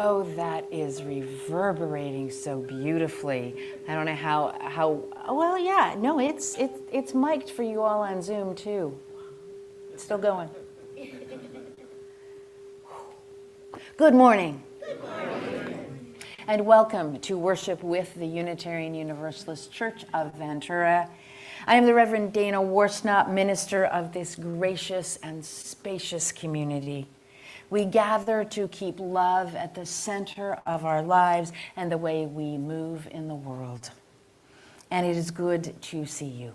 Oh, that is reverberating so beautifully. I don't know how well, yeah, no, it's mic'd for you all on Zoom too. It's still going. Good morning. Good morning. And welcome to worship with the Unitarian Universalist Church of Ventura. I am the Reverend Dana Worsnop, minister of this gracious and spacious community. We gather to keep love at the center of our lives and the way we move in the world. And it is good to see you.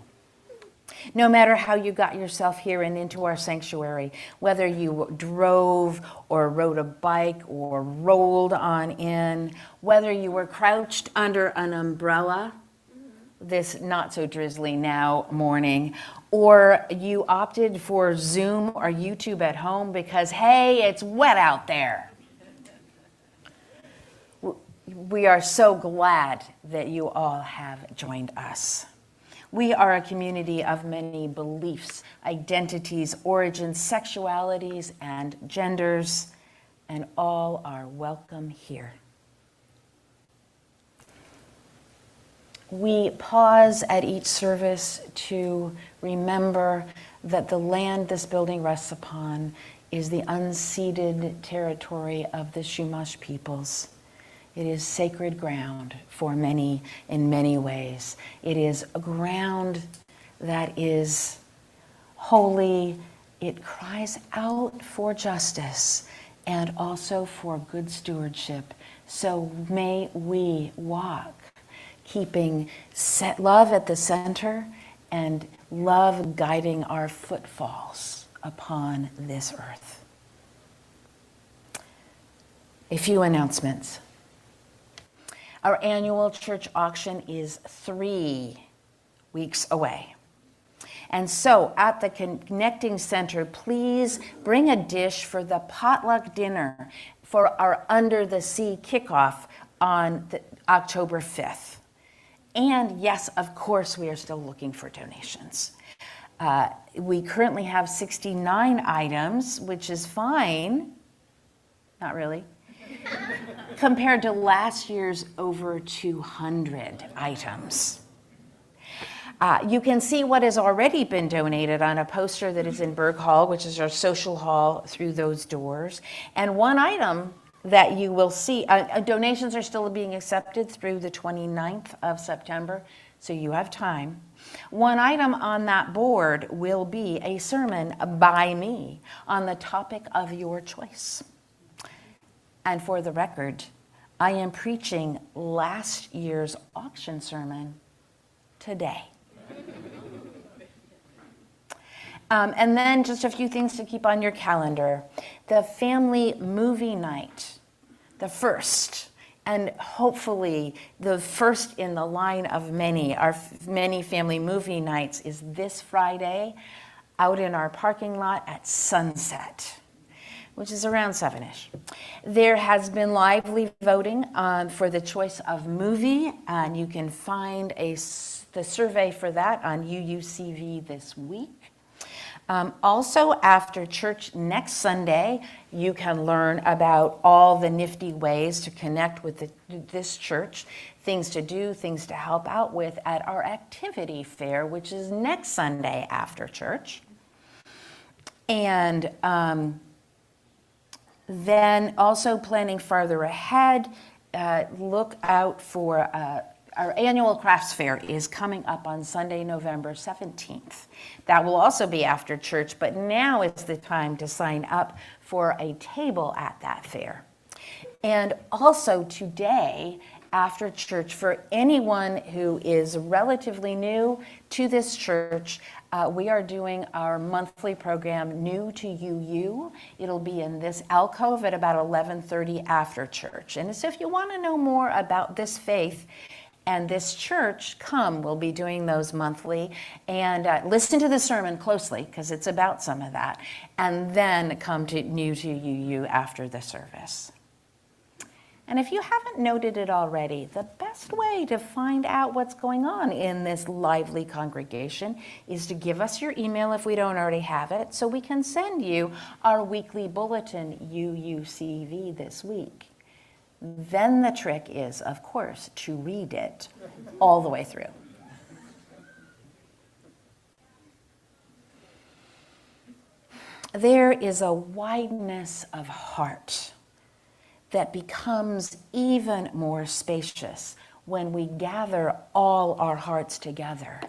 No matter how you got yourself here and into our sanctuary, whether you drove or rode a bike or rolled on in, whether you were crouched under an umbrella this not so drizzly now morning, or you opted for Zoom or YouTube at home because, hey, it's wet out there. We are so glad that you all have joined us. We are a community of many beliefs, identities, origins, sexualities, and genders, and all are welcome here. We pause at each service to remember that the land this building rests upon is the unceded territory of the Chumash peoples. It is sacred ground for many in many ways. It is a ground that is holy. It cries out for justice and also for good stewardship. So may we walk keeping love at the center and love guiding our footfalls upon this earth. A few announcements. Our annual church auction is 3 weeks away. And so at the Connecting Center, please bring a dish for the potluck dinner for our Under the Sea kickoff on October 5th. And yes, of course, we are still looking for donations. We currently have 69 items, which is fine. Not really. Compared to last year's over 200 items. You can see what has already been donated on a poster that is in Berg Hall, which is our social hall through those doors. And one item that you will see, donations are still being accepted through the 29th of September, so you have time. One item on that board will be a sermon by me on the topic of your choice. And for the record, I am preaching last year's auction sermon today. And then just a few things to keep on your calendar. The family movie night, the first, and hopefully the first in the line of many, our many family movie nights, is this Friday out in our parking lot at sunset, which is around 7-ish. There has been lively voting for the choice of movie, and you can find the survey for that on UUCV this week. Also, after church next Sunday, you can learn about all the nifty ways to connect with this church, things to do, things to help out with at our activity fair, which is next Sunday after church. And then also planning farther ahead, look out for our annual crafts fair is coming up on Sunday, November 17th. That will also be after church, but now is the time to sign up for a table at that fair. And also today, after church, for anyone who is relatively new to this church, we are doing our monthly program, New to You. It'll be in this alcove at about 11:30 after church. And so if you want to know more about this faith and this church, come. We'll be doing those monthly. And listen to the sermon closely, because it's about some of that. And then come to New to You after the service. And if you haven't noted it already, the best way to find out what's going on in this lively congregation is to give us your email if we don't already have it, so we can send you our weekly bulletin, UUCV, this week. Then the trick is, of course, to read it all the way through. There is a wideness of heart that becomes even more spacious when we gather all our hearts together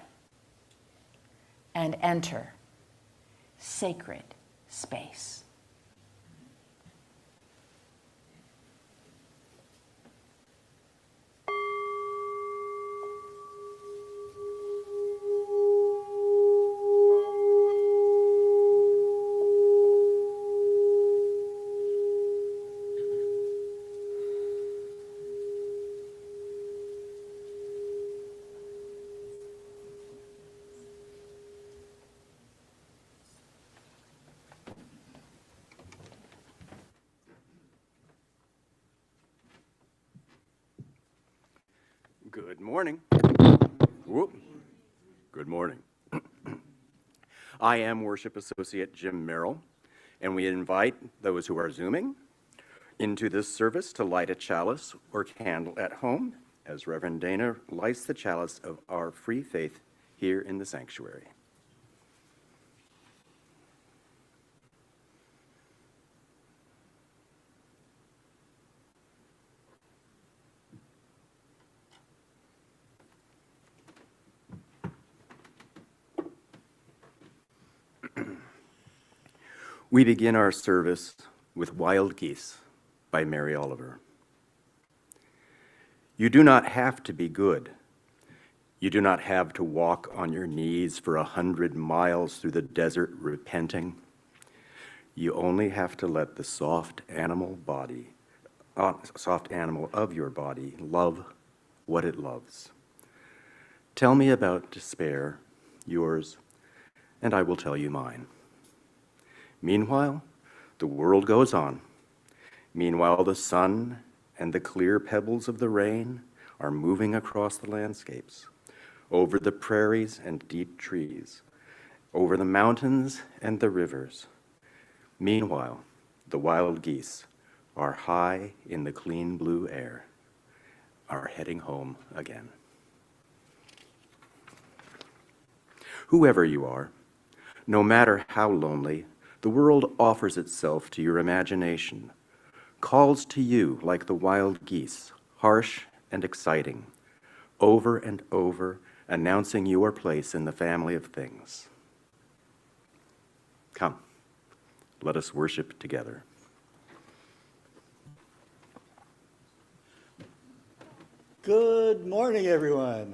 and enter sacred space. Good morning. Whoop. Good morning. I am Worship Associate Jim Merrill, and we invite those who are Zooming into this service to light a chalice or candle at home as Reverend Dana lights the chalice of our free faith here in the sanctuary. We begin our service with Wild Geese by Mary Oliver. You do not have to be good. You do not have to walk on your knees for 100 miles through the desert repenting. You only have to let the soft animal of your body love what it loves. Tell me about despair, yours, and I will tell you mine. Meanwhile, the world goes on. Meanwhile, the sun and the clear pebbles of the rain are moving across the landscapes, over the prairies and deep trees, over the mountains and the rivers. Meanwhile, the wild geese are high in the clean blue air, are heading home again. Whoever you are, no matter how lonely, the world offers itself to your imagination, calls to you like the wild geese, harsh and exciting, over and over, announcing your place in the family of things. Come, let us worship together. Good morning, everyone.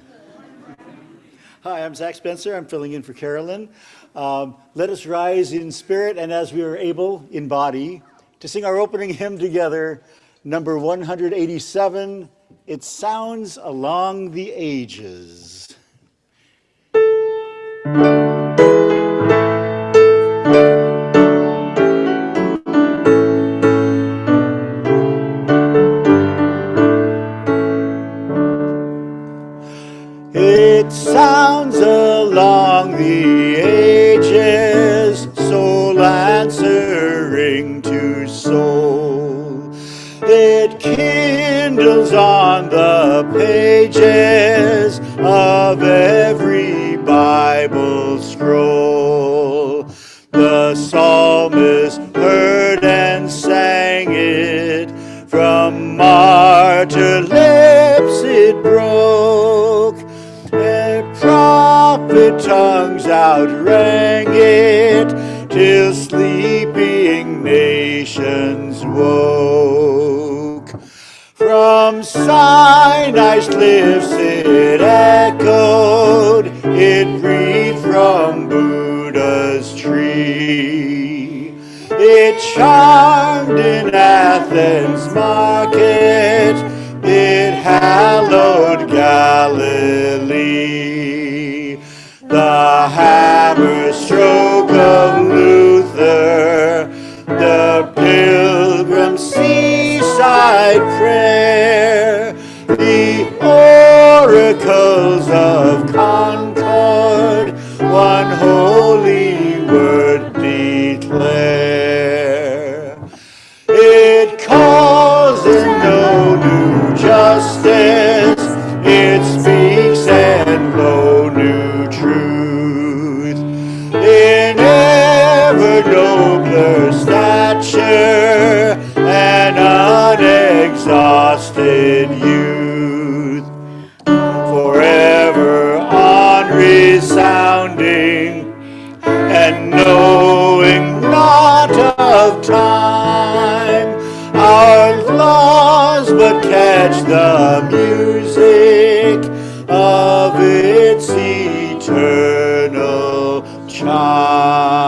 Hi, I'm Zach Spencer. I'm filling in for Carolyn. Let us rise in spirit and as we are able in body to sing our opening hymn together, number 187, It Sounds Along the Ages. It sounds along the ages, soul answering to soul. It kindles on the pages of every Bible scroll. The psalmist heard and sang it, from martyr lips it broke. trumpet tongues outrang it, till sleeping nations woke. From Sinai's cliffs it echoed, it breathed from Buddha's tree. It charmed in Athens' market, it hallowed Galilee. The hammer stroke of Luther, the pilgrim seaside prayer, the oracles of concord, one holy word declare. It calls in no new justice, it speaks and no new truth. In ever nobler stature and unexhausted youth, forever on resounding and knowing not of time. Our laws but catch the music of its eternal chime.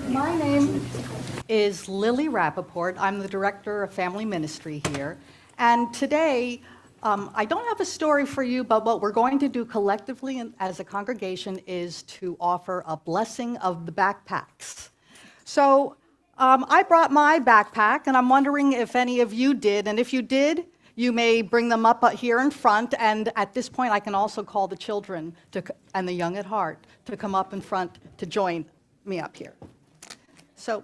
My name is Lily Rappaport. I'm the Director of Family Ministry here. And today, I don't have a story for you, but what we're going to do collectively as a congregation is to offer a blessing of the backpacks. So I brought my backpack, and I'm wondering if any of you did. And if you did, you may bring them up here in front. And at this point, I can also call the children and the young at heart to come up in front to join me up here. So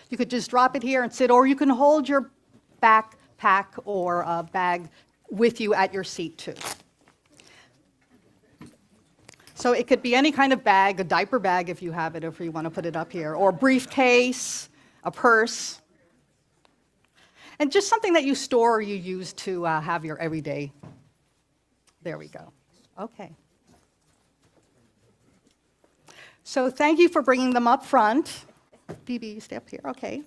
you could just drop it here and sit, or you can hold your backpack or a bag with you at your seat too. So it could be any kind of bag, a diaper bag if you have it, if you want to put it up here, or a briefcase, a purse, and just something that you store or you use to have your everyday. There we go. Okay. So thank you for bringing them up front. Phoebe, you stay up here. Okay.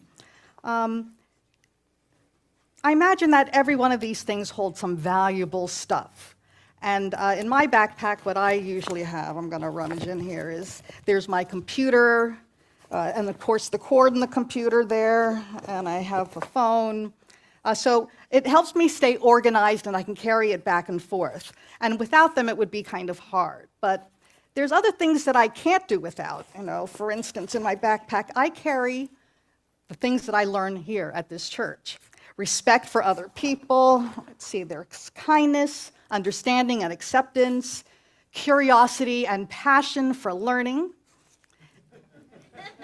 I imagine that every one of these things holds some valuable stuff. And in my backpack, what I usually have, I'm going to rummage in here, is there's my computer, and of course the cord in the computer there, and I have a phone. So it helps me stay organized, and I can carry it back and forth. And without them, it would be kind of hard. But there's other things that I can't do without. For instance, in my backpack, I carry the things that I learn here at this church. Respect for other people, let's see, there's kindness, understanding and acceptance, curiosity and passion for learning.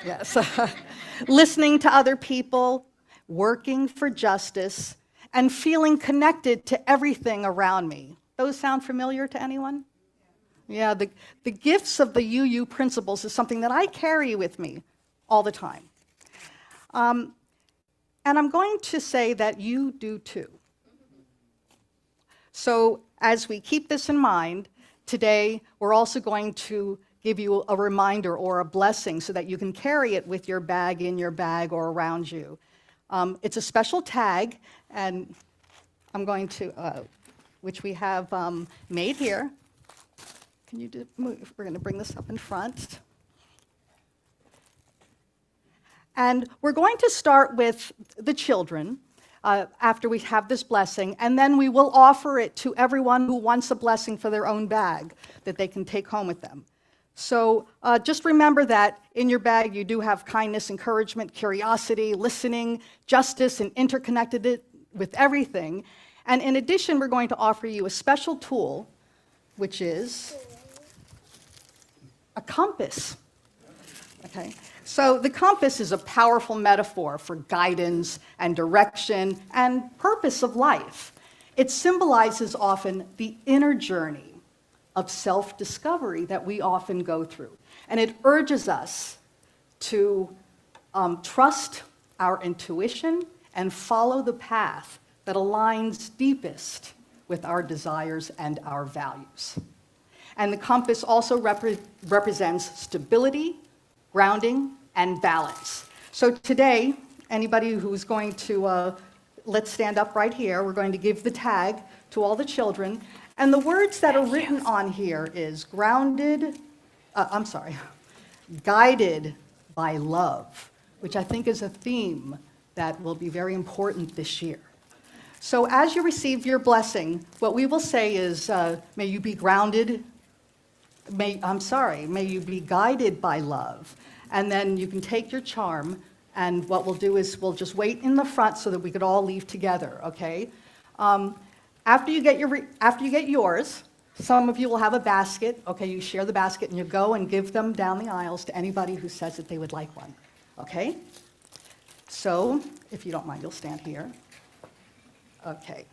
Yes. Listening to other people, working for justice, and feeling connected to everything around me. Those sound familiar to anyone? Yeah, the gifts of the UU principles is something that I carry with me all the time. And I'm going to say that you do too. So as we keep this in mind, today we're also going to give you a reminder or a blessing so that you can carry it with your bag, in your bag, or around you. It's a special tag, and I'm going to, which we have made here. Can you move? We're going to bring this up in front. And we're going to start with the children after we have this blessing, and then we will offer it to everyone who wants a blessing for their own bag that they can take home with them. So just remember that in your bag you do have kindness, encouragement, curiosity, listening, justice, and interconnected it with everything. And in addition, we're going to offer you a special tool, which is a compass. Okay. So the compass is a powerful metaphor for guidance and direction and purpose of life. It symbolizes often the inner journey of self-discovery that we often go through. And it urges us to trust our intuition and follow the path that aligns deepest with our desires and our values. And the compass also represents stability, grounding, and balance. So today, anybody who's going to, let's stand up right here. We're going to give the tag to all the children. And the words that are written on here is guided by love, which I think is a theme that will be very important this year. So as you receive your blessing, what we will say is, may you be grounded, may you be guided by love. And then you can take your charm, and what we'll do is we'll just wait in the front so that we could all leave together, okay? After you get yours, some of you will have a basket, okay? You share the basket and you go and give them down the aisles to anybody who says that they would like one, okay? So, if you don't mind, you'll stand here. Okay.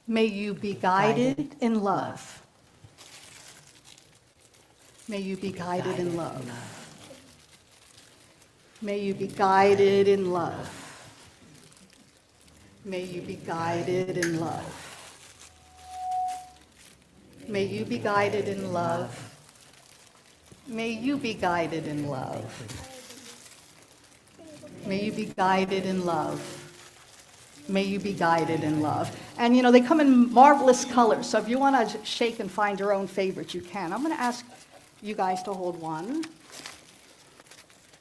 May you be guided in love. May you be guided in love. May you be guided in love. May you be guided in love. May you be guided in love. May you be guided in love. May you be guided in love. May you be guided in love. And you know, they come in marvelous colors, so if you want to shake and find your own favorite, you can. I'm going to ask you guys to hold one.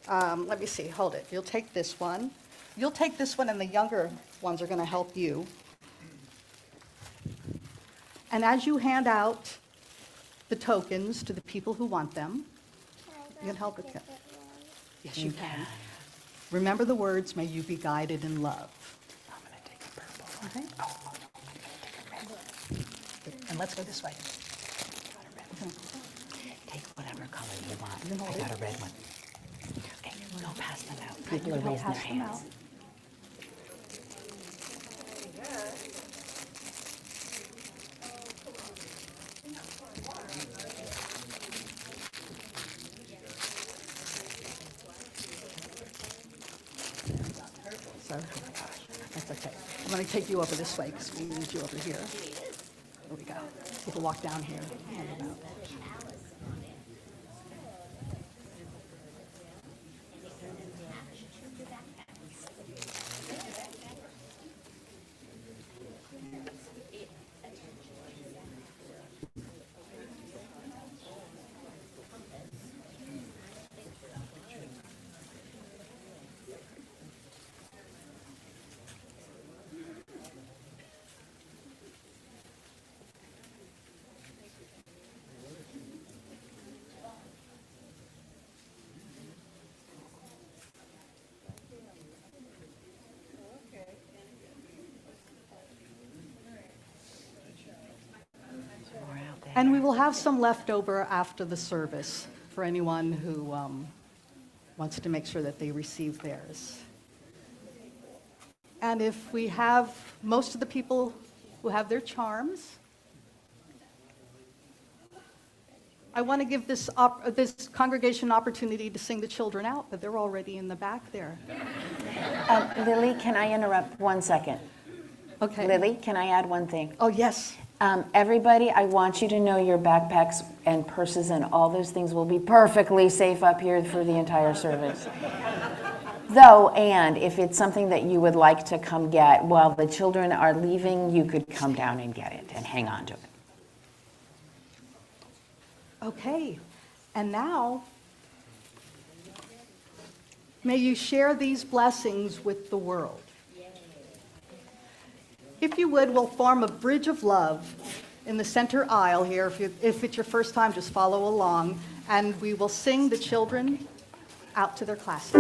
Let me see, hold it. You'll take this one. You'll take this one, and the younger ones are going to help you. And as you hand out the tokens to the people who want them, you can help with that. Yes, you can. Remember the words, may you be guided in love. I'm going to take a purple. Okay? Oh, no, I'm going to take a red. And let's go this way. Take whatever color you want. I got a red one. Okay, go pass them out. People are raising their hands. So, that's okay. I'm going to take you over this way because we need you over here. There we go. You can walk down here. Hand them out. And we will have some leftover after the service for anyone who wants to make sure that they receive theirs. And if we have most of the people who have their charms, I want to give this congregation an opportunity to sing the children out, but they're already in the back there. Lily, can I interrupt 1 second? Okay. Lily, can I add one thing? Oh, yes. Everybody, I want you to know your backpacks and purses and all those things will be perfectly safe up here for the entire service. Though, and if it's something that you would like to come get while the children are leaving, you could come down and get it and hang on to it. Okay. And now, may you share these blessings with the world. If you would, we'll form a bridge of love in the center aisle here. If it's your first time, just follow along, and we will sing the children out to their classes.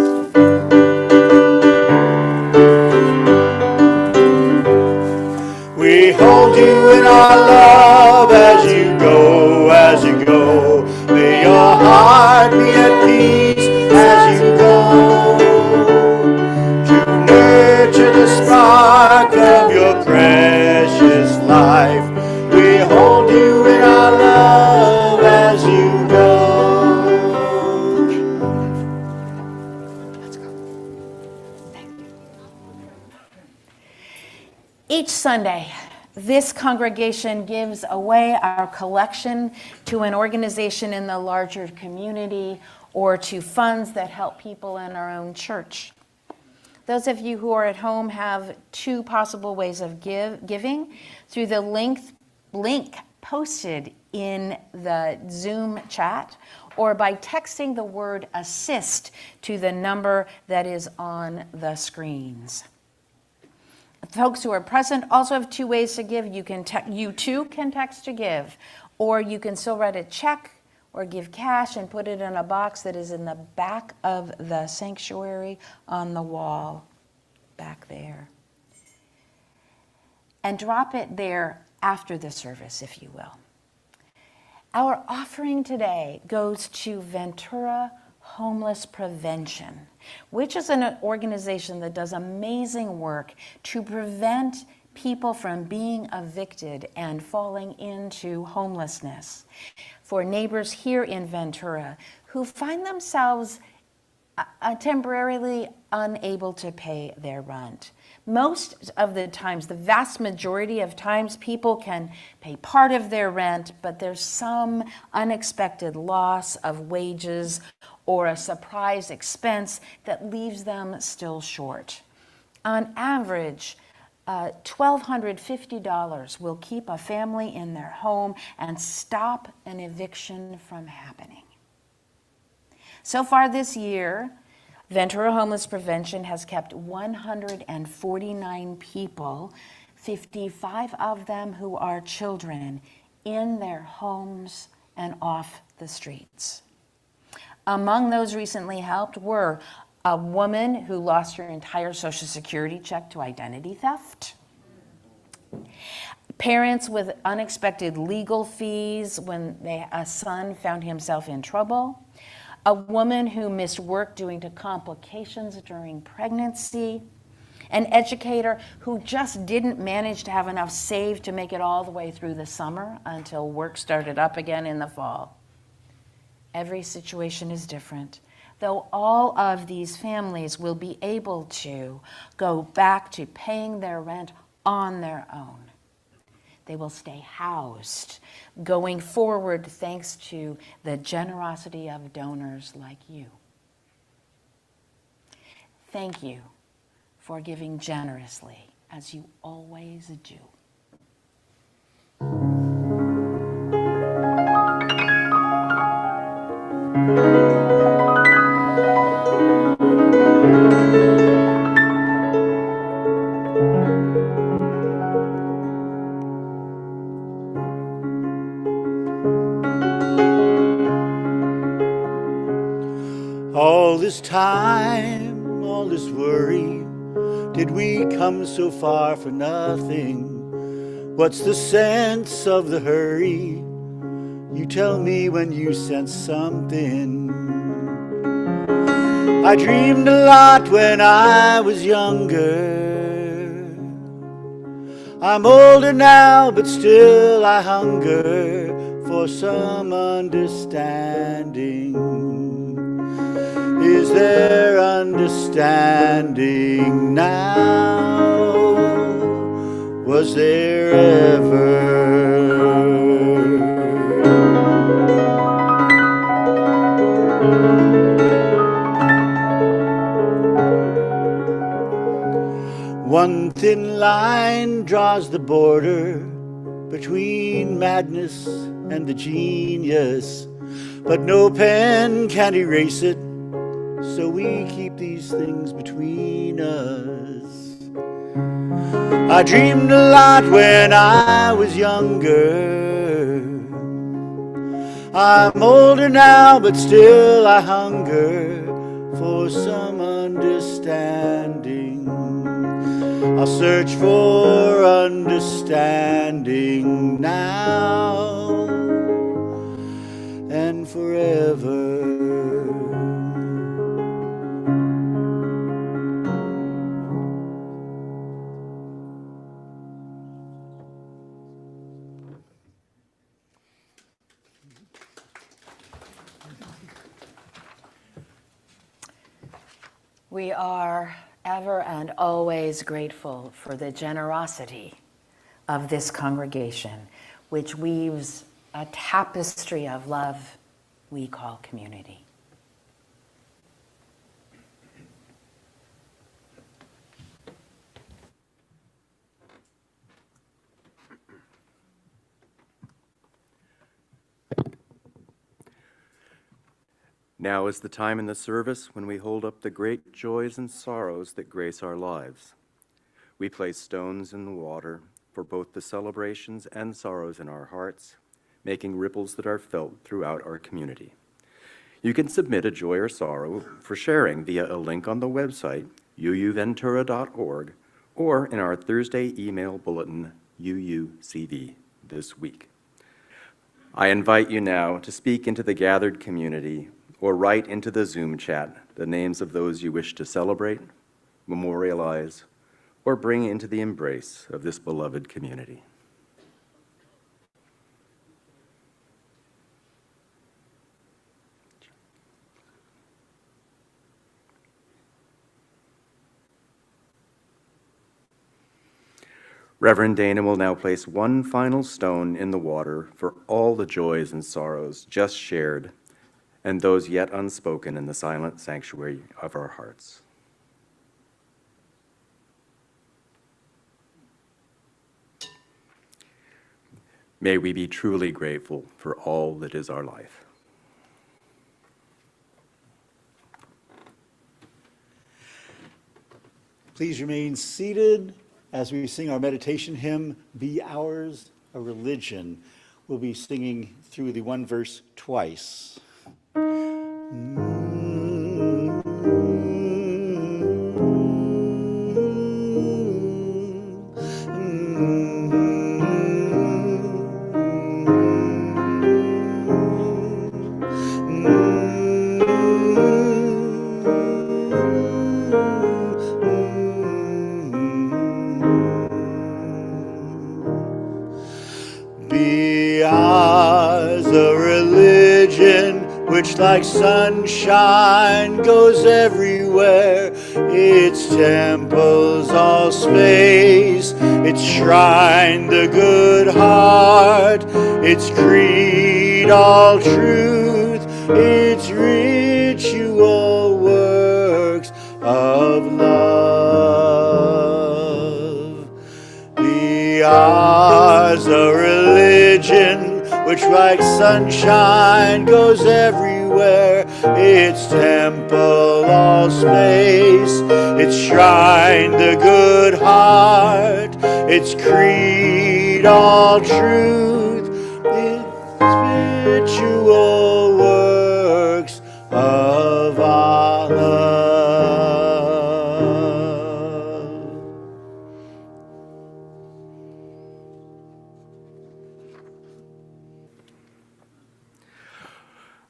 We hold you in our love as you go, as you go. May your heart be at peace as you go. To nurture the spark of your precious life. We hold you in our love as you go. Let's go. Thank you. Sunday, this congregation gives away our collection to an organization in the larger community or to funds that help people in our own church. Those of you who are at home have two possible ways of giving through the link posted in the Zoom chat or by texting the word assist to the number that is on the screens. Folks who are present also have two ways to give. You too can text to give, or you can still write a check or give cash and put it in a box that is in the back of the sanctuary on the wall back there. And drop it there after the service, if you will. Our offering today goes to Ventura Homeless Prevention, which is an organization that does amazing work to prevent people from being evicted and falling into homelessness. For neighbors here in Ventura who find themselves temporarily unable to pay their rent. Most of the times, the vast majority of times, people can pay part of their rent, but there's some unexpected loss of wages or a surprise expense that leaves them still short. On average, $1,250 will keep a family in their home and stop an eviction from happening. So far this year, Ventura Homeless Prevention has kept 149 people, 55 of them who are children, in their homes and off the streets. Among those recently helped were a woman who lost her entire Social Security check to identity theft, parents with unexpected legal fees when a son found himself in trouble, a woman who missed work due to complications during pregnancy, an educator who just didn't manage to have enough saved to make it all the way through the summer until work started up again in the fall. Every situation is different, though all of these families will be able to go back to paying their rent on their own. They will stay housed going forward thanks to the generosity of donors like you. Thank you for giving generously, as you always do. All this time, all this worry, did we come so far for nothing? What's the sense of the hurry? You tell me when you sense something. I dreamed a lot when I was younger. I'm older now, but still I hunger for some understanding. Is there understanding now? Was there ever? One thin line draws the border between madness and the genius, but no pen can erase it. So we keep these things between us. I dreamed a lot when I was younger. I'm older now, but still I hunger for some understanding. I'll search for understanding now and forever. We are ever and always grateful for the generosity of this congregation, which weaves a tapestry of love we call community. Now is the time in the service when we hold up the great joys and sorrows that grace our lives. We place stones in the water for both the celebrations and sorrows in our hearts, making ripples that are felt throughout our community. You can submit a joy or sorrow for sharing via a link on the website, uuventura.org, or in our Thursday email bulletin, UUCV, this week. I invite you now to speak into the gathered community or write into the Zoom chat the names of those you wish to celebrate, memorialize, or bring into the embrace of this beloved community. Reverend Dana will now place one final stone in the water for all the joys and sorrows just shared and those yet unspoken in the silent sanctuary of our hearts. May we be truly grateful for all that is our life. Please remain seated as we sing our meditation hymn, Be Ours a Religion. We'll be singing through the one verse twice. Be ours a religion which like sunshine goes everywhere. Its temples all space, its shrine the good heart, its creed all truth, its ritual works of love. Be ours a religion which like sunshine goes everywhere. Its temple all space, its shrine the good heart, its creed all truth, its spiritual works of our love.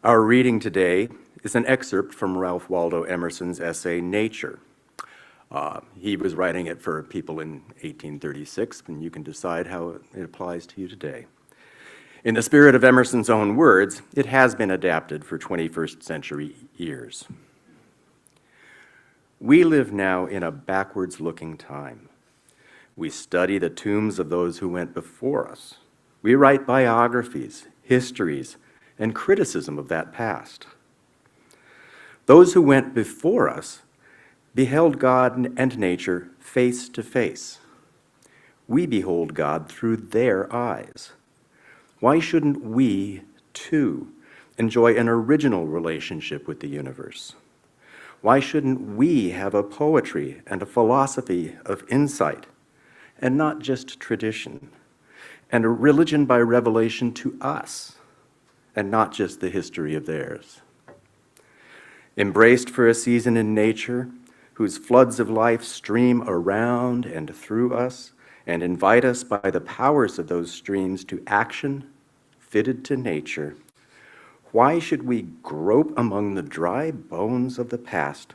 Our reading today is an excerpt from Ralph Waldo Emerson's essay, Nature. He was writing it for people in 1836, and you can decide how it applies to you today. In the spirit of Emerson's own words, it has been adapted for 21st century ears. We live now in a backwards-looking time. We study the tombs of those who went before us. We write biographies, histories, and criticism of that past. Those who went before us beheld God and nature face to face. We behold God through their eyes. Why shouldn't we, too, enjoy an original relationship with the universe? Why shouldn't we have a poetry and a philosophy of insight, and not just tradition, and a religion by revelation to us, and not just the history of theirs? Embraced for a season in nature, whose floods of life stream around and through us, and invite us by the powers of those streams to action fitted to nature, why should we grope among the dry bones of the past,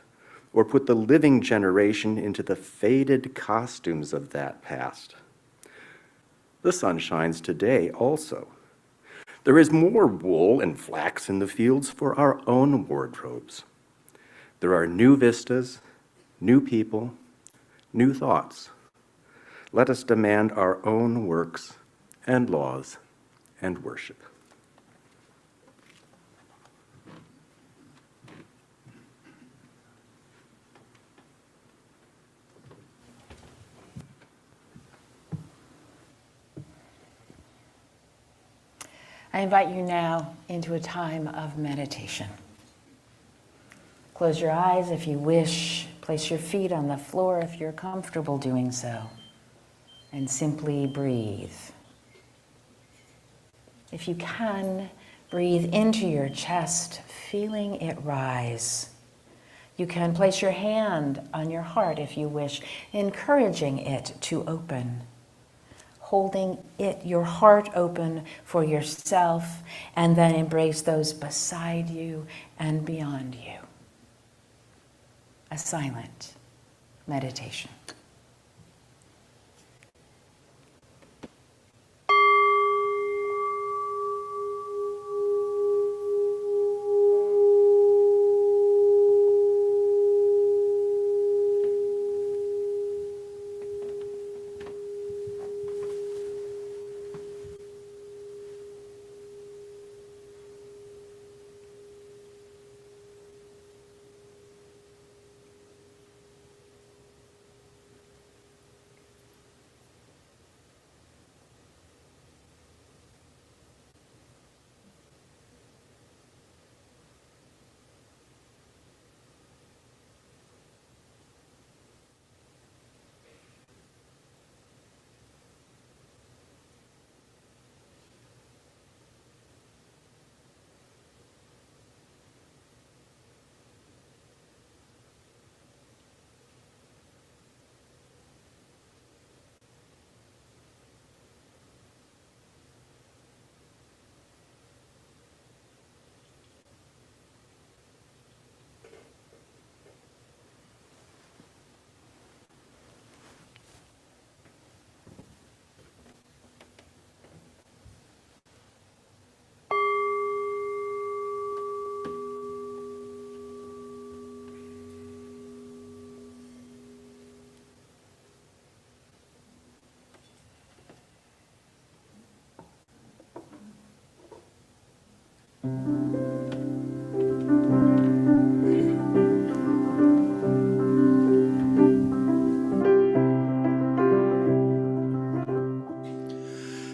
or put the living generation into the faded costumes of that past? The sun shines today also. There is more wool and flax in the fields for our own wardrobes. There are new vistas, new people, new thoughts. let us demand our own works and laws and worship. I invite you now into a time of meditation. Close your eyes if you wish. Place your feet on the floor if you're comfortable doing so. And simply breathe. If you can, breathe into your chest, feeling it rise. You can place your hand on your heart if you wish, encouraging it to open. Holding your heart open for yourself, and then embrace those beside you and beyond you. A silent meditation.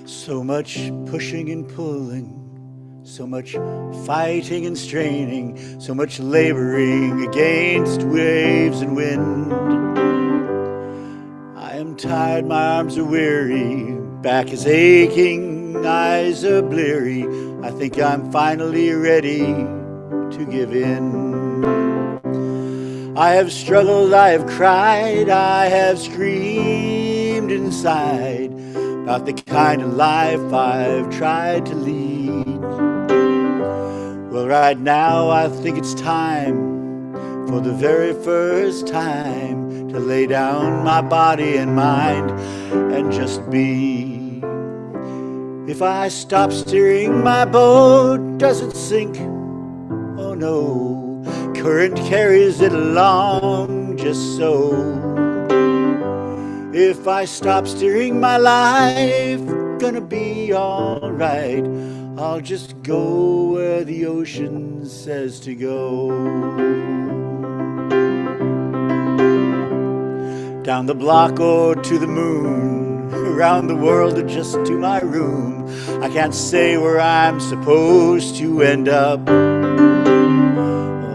So much pushing and pulling, so much fighting and straining, so much laboring against waves and wind. I am tired, my arms are weary, back is aching, eyes are bleary. I think I'm finally ready to give in. I have struggled, I have cried, I have screamed inside about the kind of life I've tried to lead. Well, right now I think it's time, for the very first time, to lay down my body and mind and just be. If I stop steering my boat, does it sink? Oh no, current carries it along just so. If I stop steering my life, gonna be alright. I'll just go where the ocean says to go. Down the block or to the moon, around the world or just to my room. I can't say where I'm supposed to end up.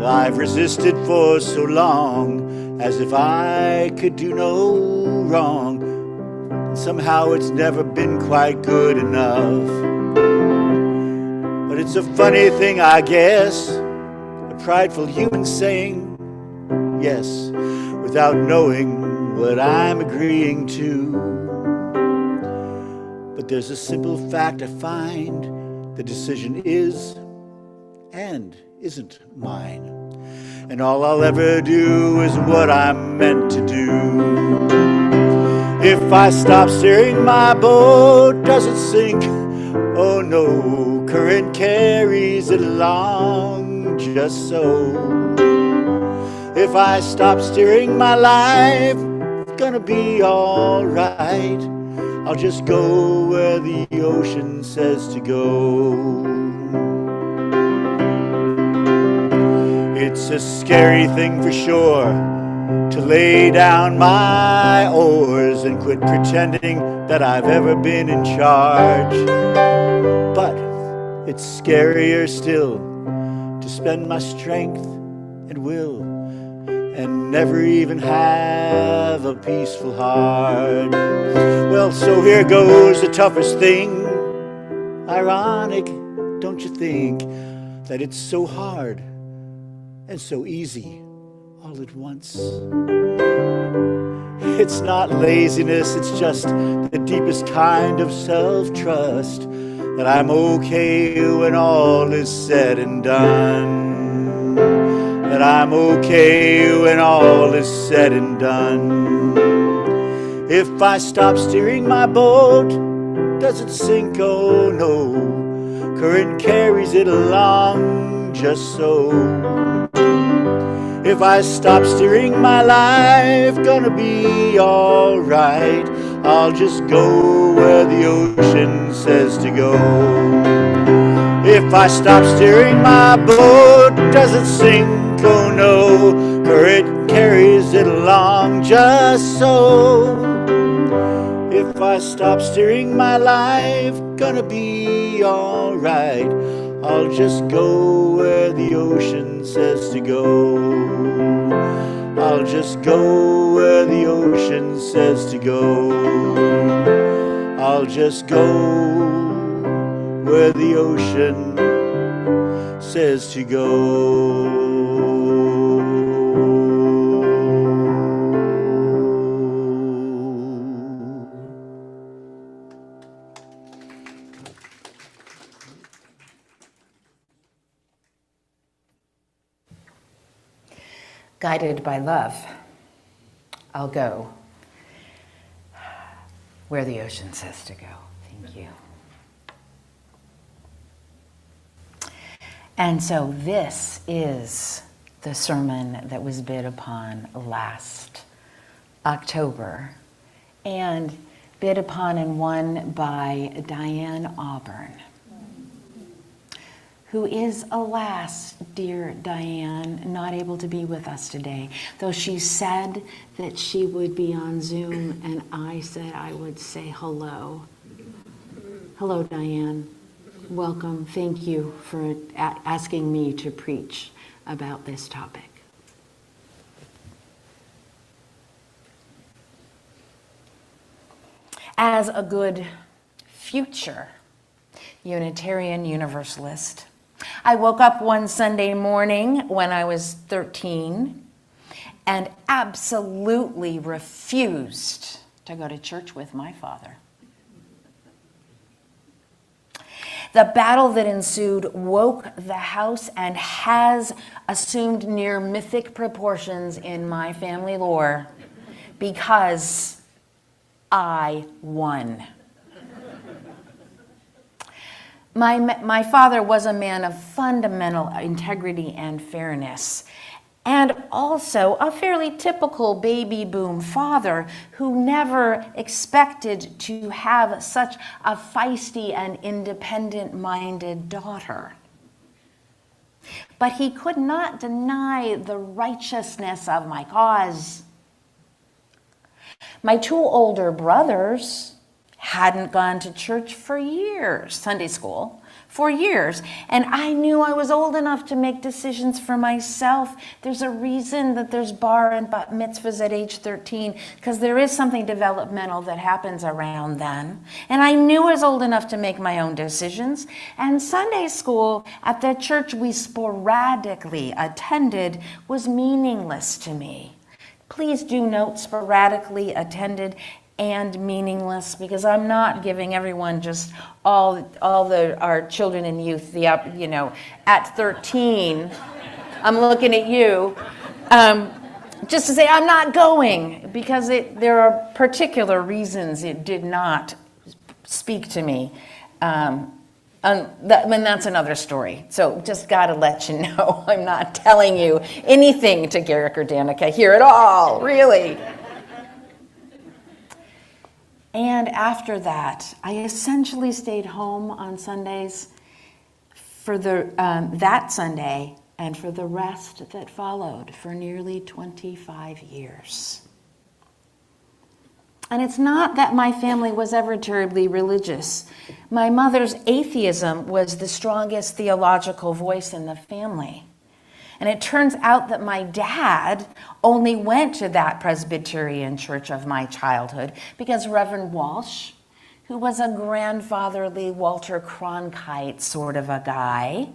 I've resisted for so long, as if I could do no wrong. Somehow it's never been quite good enough. But it's a funny thing, I guess, a prideful human saying yes, without knowing what I'm agreeing to. But there's a simple fact I find, the decision is and isn't mine. And all I'll ever do is what I'm meant to do. If I stop steering my boat, does it sink? Oh no, current carries it along just so. If I stop steering my life, gonna be alright. I'll just go where the ocean says to go. It's a scary thing for sure to lay down my oars and quit pretending that I've ever been in charge. But it's scarier still to spend my strength and will and never even have a peaceful heart. Well, so here goes the toughest thing. Ironic, don't you think, that it's so hard and so easy all at once? It's not laziness, it's just the deepest kind of self-trust that I'm okay when all is said and done. That I'm okay when all is said and done. If I stop steering my boat, does it sink? Oh no, current carries it along just so. If I stop steering my life, gonna be alright. I'll just go where the ocean says to go. If I stop steering my boat, does it sink? Oh no, current carries it along just so. If I stop steering my life, gonna be alright. I'll just go where the ocean says to go. I'll just go where the ocean says to go. I'll just go where the ocean says to go. Guided by love, I'll go where the ocean says to go. Thank you. And so this is the sermon that was bid upon last October and bid upon and won by Diane Auburn, who is, alas, dear Diane, not able to be with us today. Though she said that she would be on Zoom, and I said I would say hello. Hello, Diane. Welcome. Thank you for asking me to preach about this topic. As a good future Unitarian Universalist, I woke up one Sunday morning when I was 13 and absolutely refused to go to church with my father. The battle that ensued woke the house and has assumed near mythic proportions in my family lore because I won. My father was a man of fundamental integrity and fairness, and also a fairly typical baby boom father who never expected to have such a feisty and independent-minded daughter. But he could not deny the righteousness of my cause. My two older brothers hadn't gone to church for years, Sunday school, for years. And I knew I was old enough to make decisions for myself. There's a reason that there's bar and bat mitzvahs at age 13, because there is something developmental that happens around then. And I knew I was old enough to make my own decisions. And Sunday school at the church we sporadically attended was meaningless to me. Please do note sporadically attended and meaningless, because I'm not giving everyone just our children and youth at 13. I'm looking at you, just to say I'm not going, because there are particular reasons it did not speak to me. And that's another story. So just got to let you know, I'm not telling you anything to Garrick or Danica here at all, really. And after that, I essentially stayed home on Sundays for that Sunday and for the rest that followed for nearly 25 years. And it's not that my family was ever terribly religious. My mother's atheism was the strongest theological voice in the family. And it turns out that my dad only went to that Presbyterian church of my childhood because Reverend Walsh, who was a grandfatherly Walter Cronkite sort of a guy,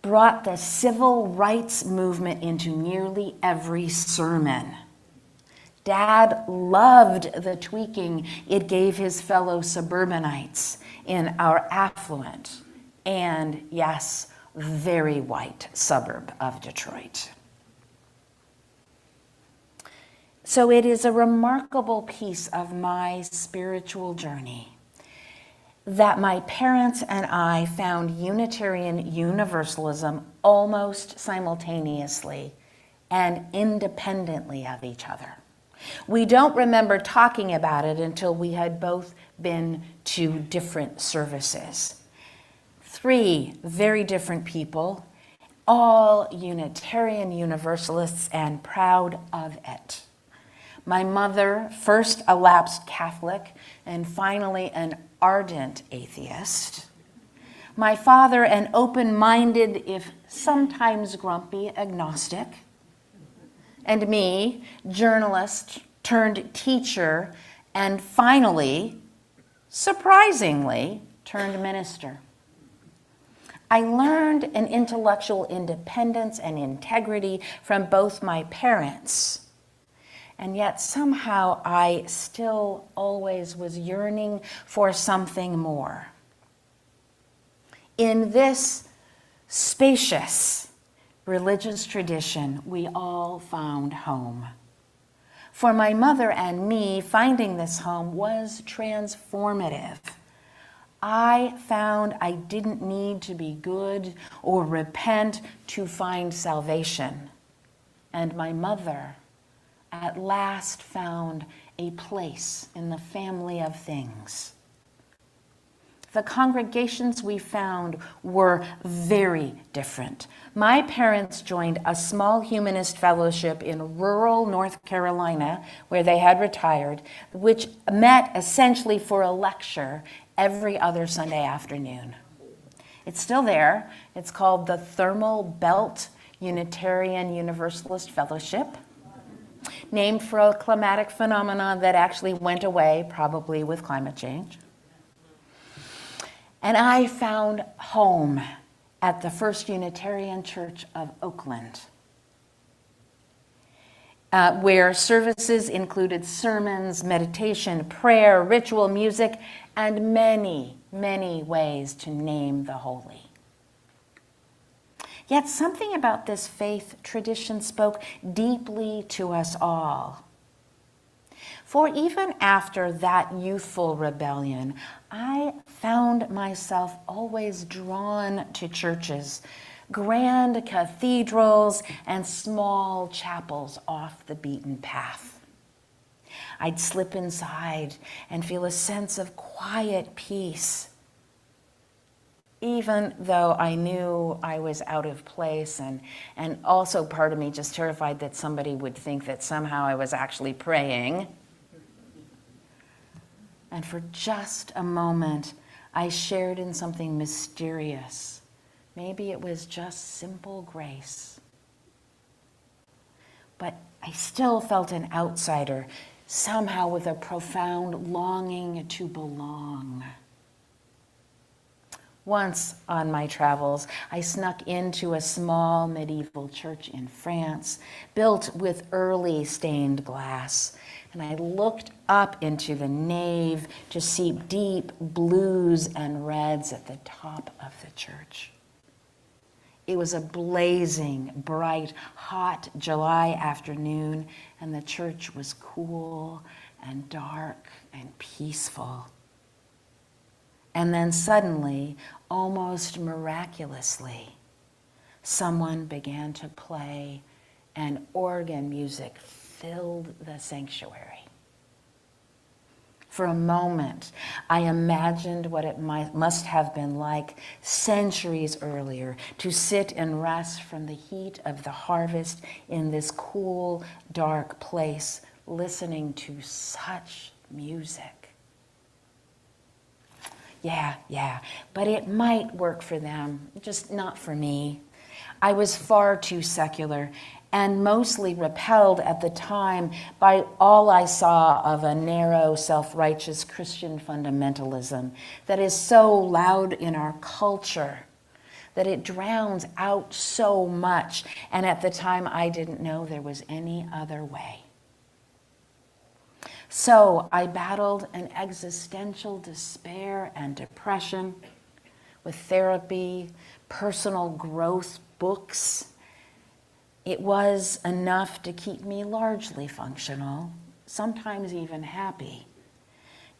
brought the civil rights movement into nearly every sermon. Dad loved the tweaking it gave his fellow suburbanites in our affluent and, yes, very white suburb of Detroit. So it is a remarkable piece of my spiritual journey that my parents and I found Unitarian Universalism almost simultaneously and independently of each other. We don't remember talking about it until we had both been to different services. 3 very different people, all Unitarian Universalists and proud of it. My mother, first a lapsed Catholic and finally an ardent atheist. My father, an open-minded, if sometimes grumpy, agnostic. And me, journalist turned teacher, and finally, surprisingly, turned minister. I learned an intellectual independence and integrity from both my parents, and yet somehow I still always was yearning for something more. In this spacious religious tradition, we all found home. For my mother and me, finding this home was transformative. I found I didn't need to be good or repent to find salvation. And my mother at last found a place in the family of things. The congregations we found were very different. My parents joined a small humanist fellowship in rural North Carolina, where they had retired, which met essentially for a lecture every other Sunday afternoon. It's still there. It's called the Thermal Belt Unitarian Universalist Fellowship, named for a climatic phenomenon that actually went away, probably with climate change. And I found home at the First Unitarian Church of Oakland, where services included sermons, meditation, prayer, ritual music, and many, many ways to name the holy. Yet something about this faith tradition spoke deeply to us all. For even after that youthful rebellion, I found myself always drawn to churches, grand cathedrals, and small chapels off the beaten path. I'd slip inside and feel a sense of quiet peace, even though I knew I was out of place, and also part of me just terrified that somebody would think that somehow I was actually praying. And for just a moment, I shared in something mysterious. Maybe it was just simple grace. But I still felt an outsider, somehow with a profound longing to belong. Once on my travels, I snuck into a small medieval church in France, built with early stained glass. And I looked up into the nave to see deep blues and reds at the top of the church. It was a blazing, bright, hot July afternoon, and the church was cool and dark and peaceful. And then suddenly, almost miraculously, someone began to play, and organ music filled the sanctuary. For a moment, I imagined what it must have been like centuries earlier to sit and rest from the heat of the harvest in this cool, dark place, listening to such music. Yeah, but it might work for them, just not for me. I was far too secular and mostly repelled at the time by all I saw of a narrow, self-righteous Christian fundamentalism that is so loud in our culture that it drowns out so much. And at the time, I didn't know there was any other way. So I battled an existential despair and depression with therapy, personal growth books. It was enough to keep me largely functional, sometimes even happy.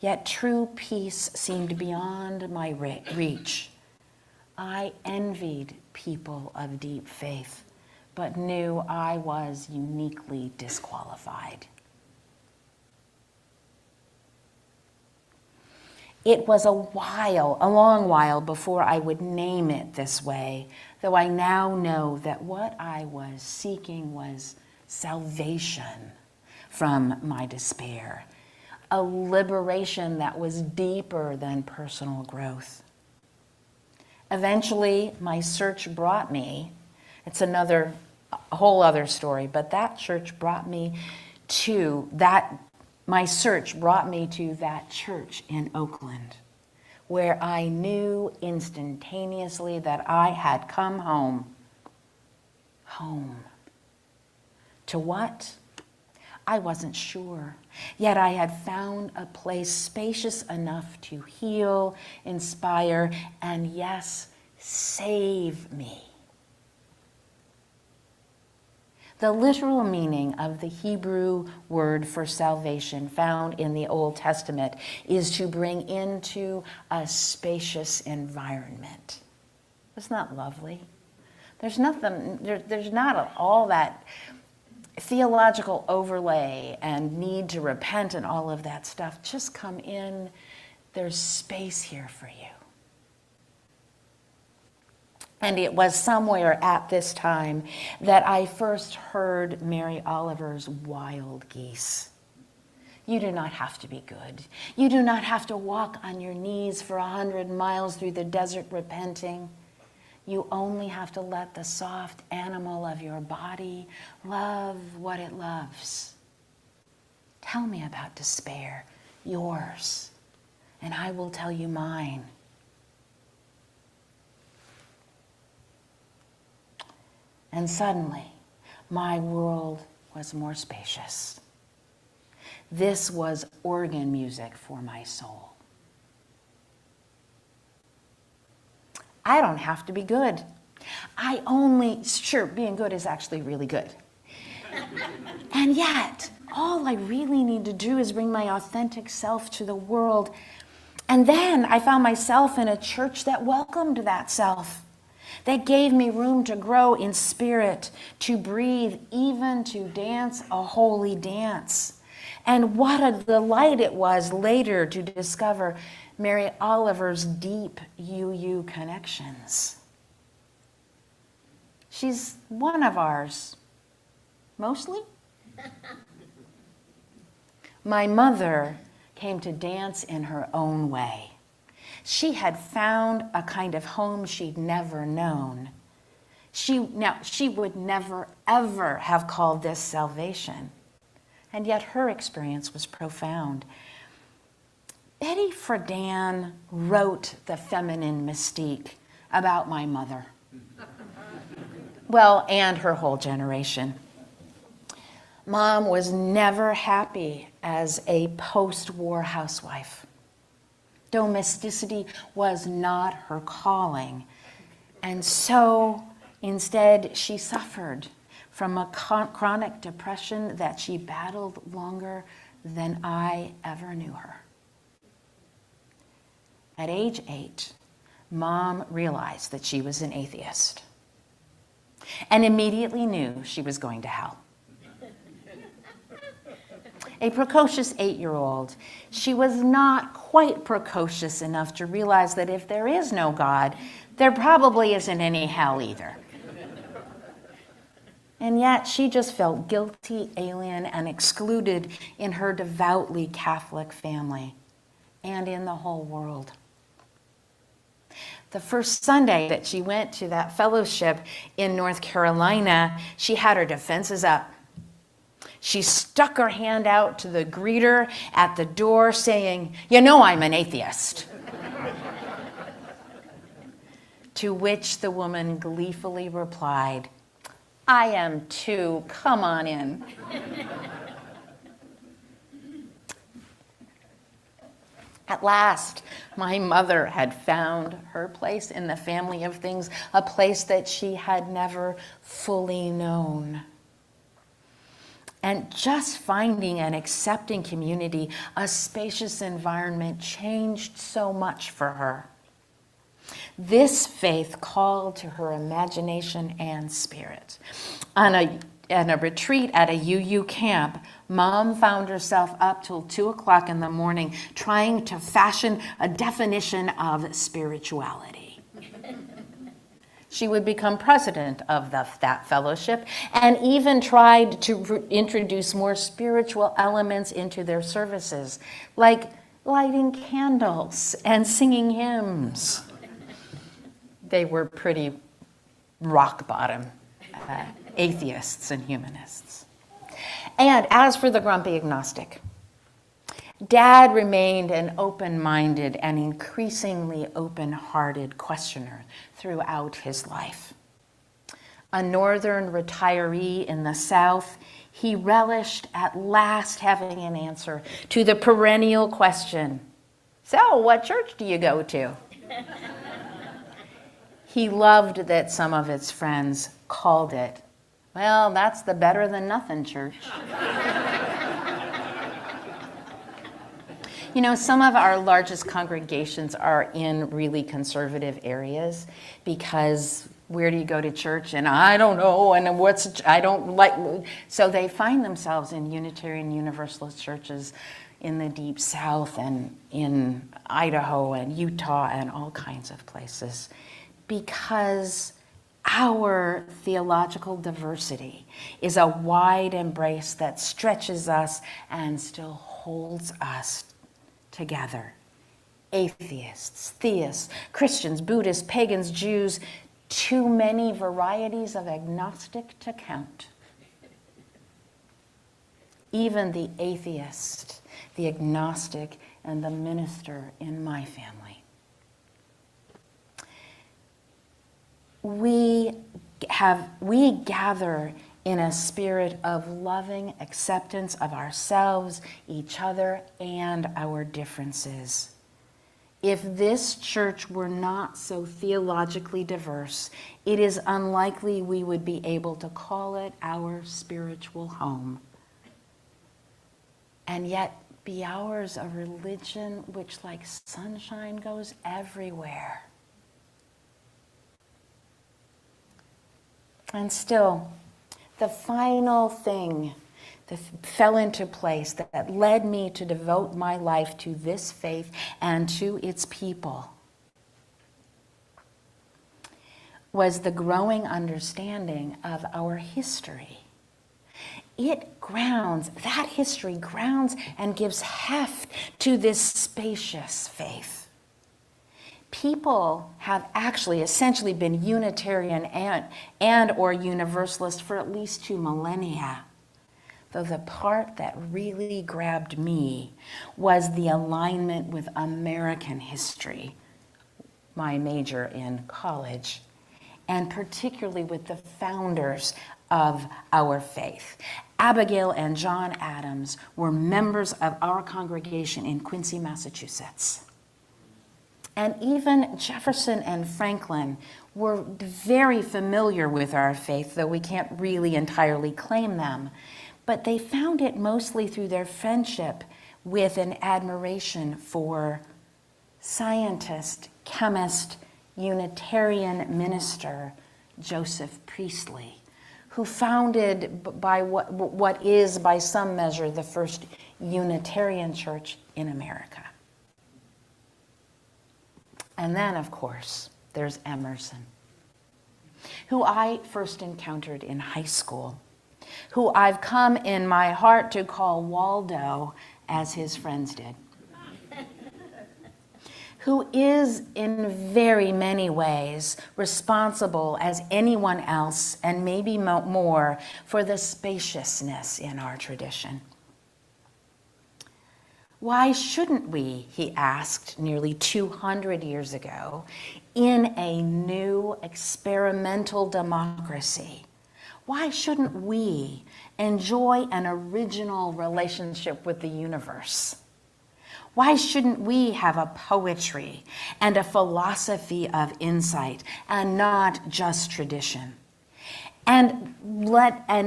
Yet true peace seemed beyond my reach. I envied people of deep faith, but knew I was uniquely disqualified. It was a long while before I would name it this way, though I now know that what I was seeking was salvation from my despair, a liberation that was deeper than personal growth. Eventually, my search brought me, it's a whole other story, but that search brought me to my search brought me to that church in Oakland, where I knew instantaneously that I had come home. Home. To what? I wasn't sure. Yet I had found a place spacious enough to heal, inspire, and yes, save me. The literal meaning of the Hebrew word for salvation found in the Old Testament is to bring into a spacious environment. Isn't that lovely? There's not all that theological overlay and need to repent and all of that stuff. Just come in. There's space here for you. And it was somewhere at this time that I first heard Mary Oliver's Wild Geese. You do not have to be good. You do not have to walk on your knees for 100 miles through the desert repenting. You only have to let the soft animal of your body love what it loves. Tell me about despair, yours, and I will tell you mine. And suddenly, my world was more spacious. This was organ music for my soul. I don't have to be good. Sure, being good is actually really good. And yet, all I really need to do is bring my authentic self to the world. And then I found myself in a church that welcomed that self. They gave me room to grow in spirit, to breathe, even to dance a holy dance. And what a delight it was later to discover Mary Oliver's deep UU connections. She's one of ours, mostly. My mother came to dance in her own way. She had found a kind of home she'd never known. She would never, ever have called this salvation. And yet her experience was profound. Betty Friedan wrote The Feminine Mystique about my mother. Well, and her whole generation. Mom was never happy as a post-war housewife. Domesticity was not her calling. And so, instead, she suffered from a chronic depression that she battled longer than I ever knew her. At age 8, Mom realized that she was an atheist and immediately knew she was going to hell. a precocious 8-year-old. She was not quite precocious enough to realize that if there is no God, there probably isn't any hell either. And yet she just felt guilty, alien, and excluded in her devoutly Catholic family and in the whole world. The first Sunday that she went to that fellowship in North Carolina, she had her defenses up. She stuck her hand out to the greeter at the door saying, "You know I'm an atheist." To which the woman gleefully replied, "I am too, come on in." At last, my mother had found her place in the family of things, a place that she had never fully known. And just finding and accepting community, a spacious environment, changed so much for her. This faith called to her imagination and spirit. On a retreat at a UU camp, Mom found herself up till 2 o'clock in the morning trying to fashion a definition of spirituality. She would become president of that fellowship and even tried to introduce more spiritual elements into their services, like lighting candles and singing hymns. They were pretty rock bottom atheists and humanists. And as for the grumpy agnostic, Dad remained an open-minded and increasingly open-hearted questioner throughout his life. A northern retiree in the South, he relished at last having an answer to the perennial question, "So, what church do you go to?" He loved that some of its friends called it, "Well, that's the better than nothing church." You know, some of our largest congregations are in really conservative areas because where do you go to church? And I don't know, and I don't like. So they find themselves in Unitarian Universalist churches in the Deep South and in Idaho and Utah and all kinds of places because our theological diversity is a wide embrace that stretches us and still holds us together. Atheists, theists, Christians, Buddhists, pagans, Jews, too many varieties of agnostic to count. Even the atheist, the agnostic, and the minister in my family. We gather in a spirit of loving acceptance of ourselves, each other, and our differences. If this church were not so theologically diverse, it is unlikely we would be able to call it our spiritual home. And yet be ours a religion which, like sunshine, goes everywhere. And still, the final thing that fell into place that led me to devote my life to this faith and to its people was the growing understanding of our history. That history grounds and gives heft to this spacious faith. People have actually essentially been Unitarian and or Universalist for at least 2 millennia. Though the part that really grabbed me was the alignment with American history, my major in college, and particularly with the founders of our faith. Abigail and John Adams were members of our congregation in Quincy, Massachusetts. And even Jefferson and Franklin were very familiar with our faith, though we can't really entirely claim them. But they found it mostly through their friendship with an admiration for scientist, chemist, Unitarian minister Joseph Priestley, who founded by what is by some measure the first Unitarian Church in America. And then, of course, there's Emerson, who I first encountered in high school, who I've come in my heart to call Waldo, as his friends did, who is in very many ways responsible as anyone else, and maybe more, for the spaciousness in our tradition. Why shouldn't we, he asked nearly 200 years ago, in a new experimental democracy, why shouldn't we enjoy an original relationship with the universe? Why shouldn't we have a poetry and a philosophy of insight and not just tradition? And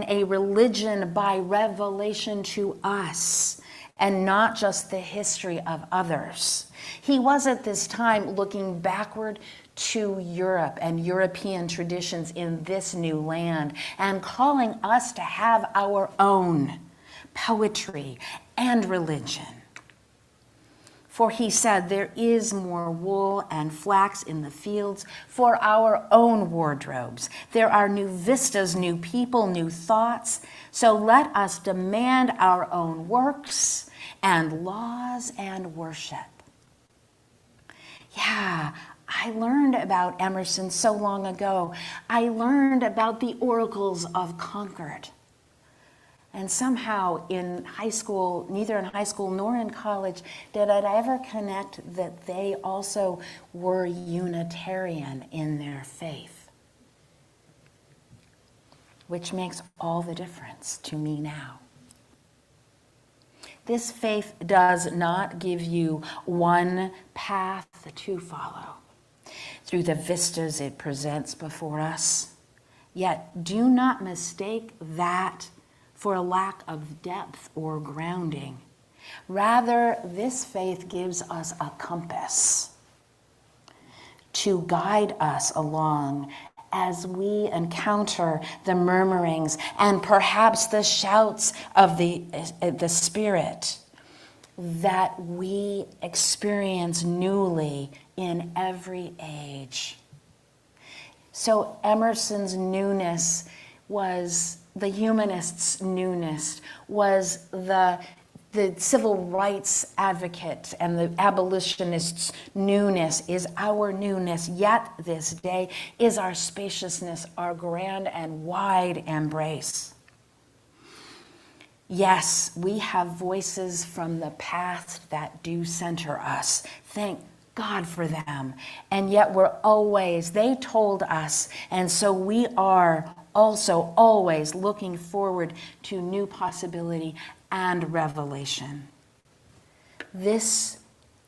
a religion by revelation to us, and not just the history of others. He was at this time looking backward to Europe and European traditions in this new land and calling us to have our own poetry and religion. For he said, there is more wool and flax in the fields for our own wardrobes. There are new vistas, new people, new thoughts. So let us demand our own works and laws and worship. Yeah, I learned about Emerson so long ago. I learned about the oracles of Concord. And somehow in high school, neither in high school nor in college, did I ever connect that they also were Unitarian in their faith, which makes all the difference to me now. This faith does not give you one path to follow through the vistas it presents before us. Yet do not mistake that for a lack of depth or grounding. Rather, this faith gives us a compass to guide us along as we encounter the murmurings and perhaps the shouts of the Spirit that we experience newly in every age. So Emerson's newness was the humanists' newness, was the civil rights advocate and the abolitionists' newness is our newness, yet this day is our spaciousness, our grand and wide embrace. Yes, we have voices from the past that do center us. Thank God for them. And yet they told us, and so we are also always looking forward to new possibility and revelation. This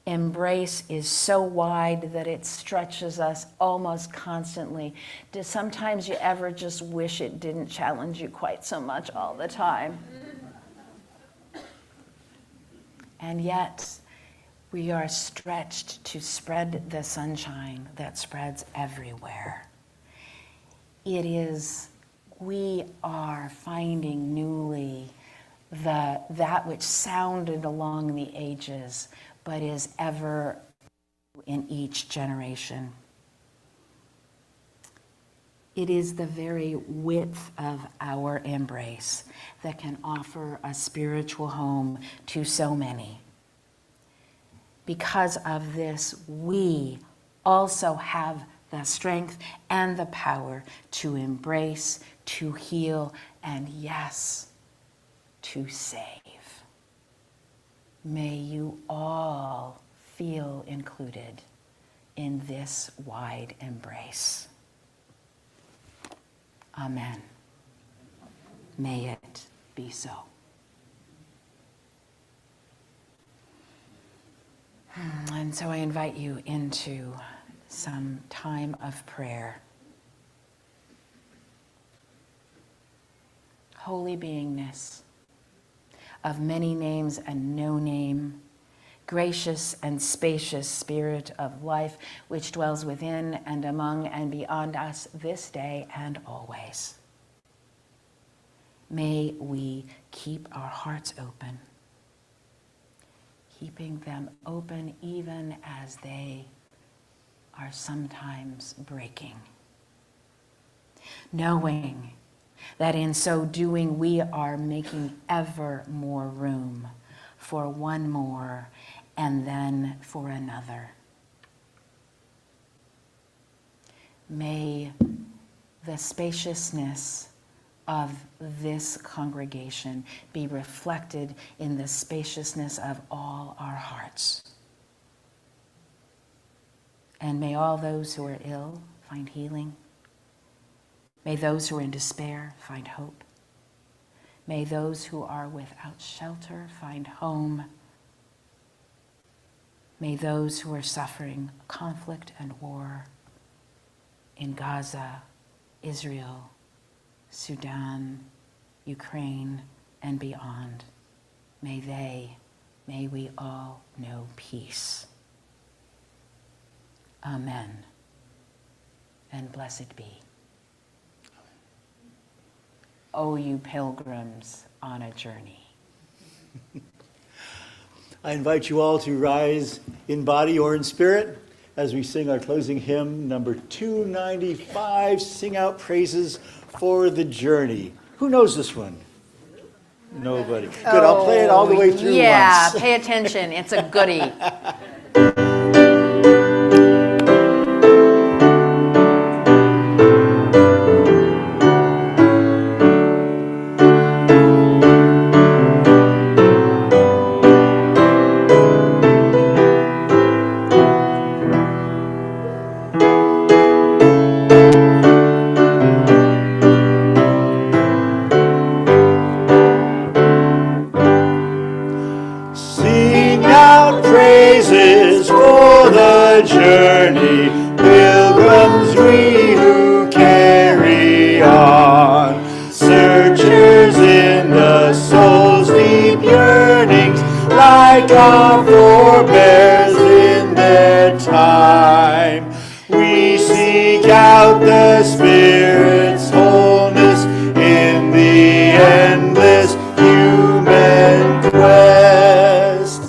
embrace is so wide that it stretches us almost constantly. Do sometimes you ever just wish it didn't challenge you quite so much all the time? And yet, we are stretched to spread the sunshine that spreads everywhere. We are finding newly that which sounded along the ages, but is ever in each generation. It is the very width of our embrace that can offer a spiritual home to so many. Because of this, we also have the strength and the power to embrace, to heal, and yes, to save. May you all feel included in this wide embrace. Amen. May it be so. And so I invite you into some time of prayer. Holy beingness, of many names and no name, gracious and spacious Spirit of life, which dwells within and among and beyond us this day and always. May we keep our hearts open keeping them open even as they are sometimes breaking. Knowing that in so doing we are making ever more room for one more and then for another. May the spaciousness of this congregation be reflected in the spaciousness of all our hearts. And may all those who are ill find healing. May those who are in despair find hope. May those who are without shelter find home. May those who are suffering conflict and war in Gaza, Israel, Sudan, Ukraine, and beyond, may we all know peace. Amen. And blessed be. O you pilgrims on a journey. I invite you all to rise in body or in spirit as we sing our closing hymn, number 295, Sing Out Praises for the Journey. Who knows this one? Nobody. Good, I'll play it all the way through Yeah, once. pay attention. It's a goodie. Sing out praises for the journey, pilgrims we who carry on, searchers in the soul's deep yearnings, like our forebears in their time. We seek out the Spirit's wholeness in the endless human quest.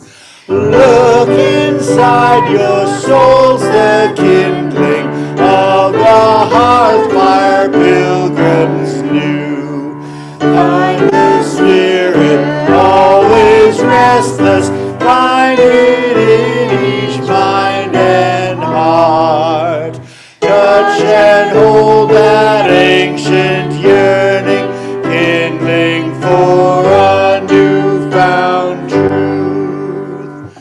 Look inside your souls, the kindling of the hearth fire pilgrims new. Find the Spirit always restless, find it in each mind and heart. Touch and hold that ancient yearning, kindling for a newfound truth.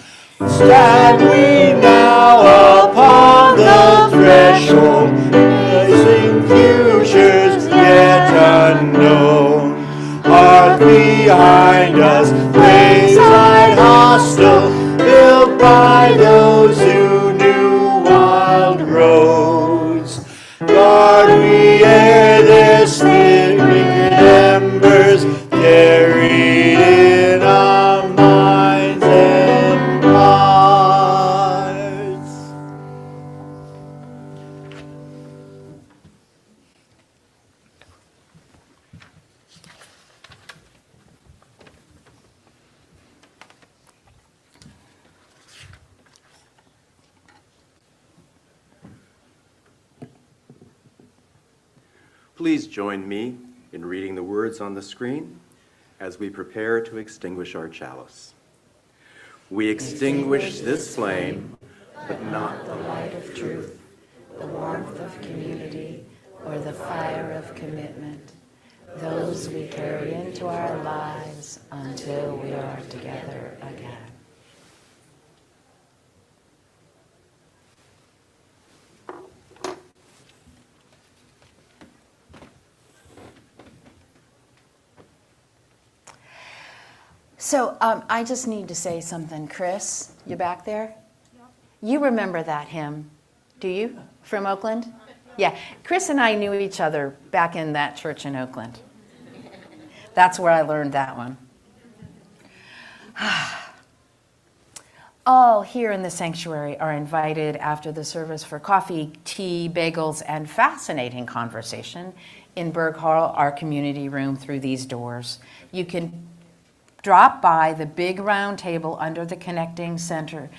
Stand we now upon the threshold, facing futures yet unknown. Hearth behind us, wayside hostel, built by those who knew wild roads. Guard we ere their sleeping embers, carried in our minds and hearts. Please join me in reading the words on the screen as we prepare to extinguish our chalice. We extinguish this flame, but not The light of truth, the warmth of community, or the fire of commitment, those we carry into our lives until we are together again. So I just need to say something. Chris, you back there? You remember that hymn, do you, from Oakland? Yeah, Chris and I knew each other back in that church in Oakland. That's where I learned that one. All here in the sanctuary are invited after the service for coffee, tea, bagels, and fascinating conversation in Berg Hall, our community room, through these doors. You can drop by the big round table under the Connecting Center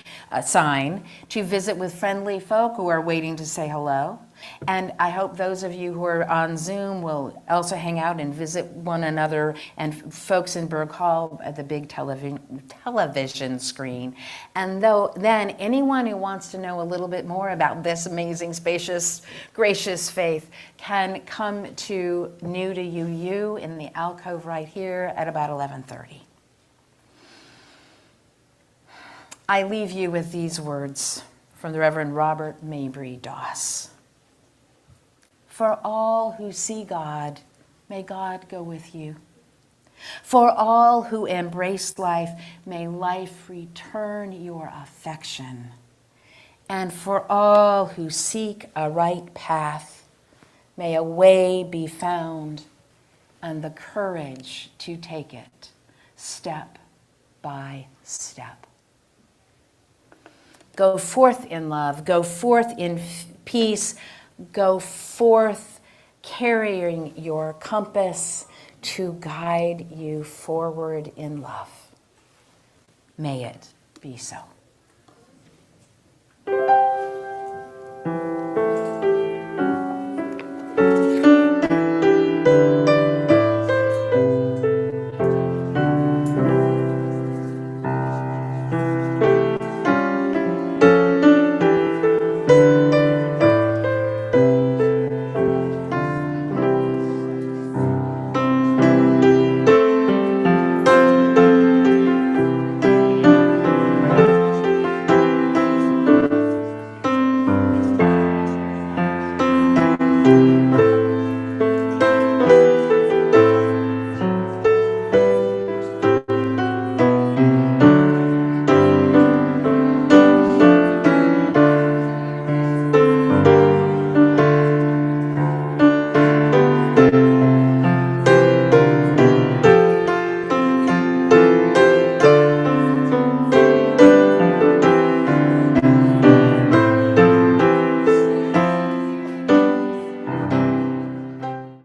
sign to visit with friendly folk who are waiting to say hello. And I hope those of you who are on Zoom will also hang out and visit one another and folks in Berg Hall at the big television screen. And then anyone who wants to know a little bit more about this amazing, spacious, gracious faith can come to New to UU in the alcove right here at about 11:30. I leave you with these words from the Reverend Robert Mabry Doss. For all who see God, may God go with you. For all who embrace life, may life return your affection. And for all who seek a right path, may a way be found and the courage to take it step by step. Go forth in love, go forth in peace, go forth carrying your compass to guide you forward in love. May it be so.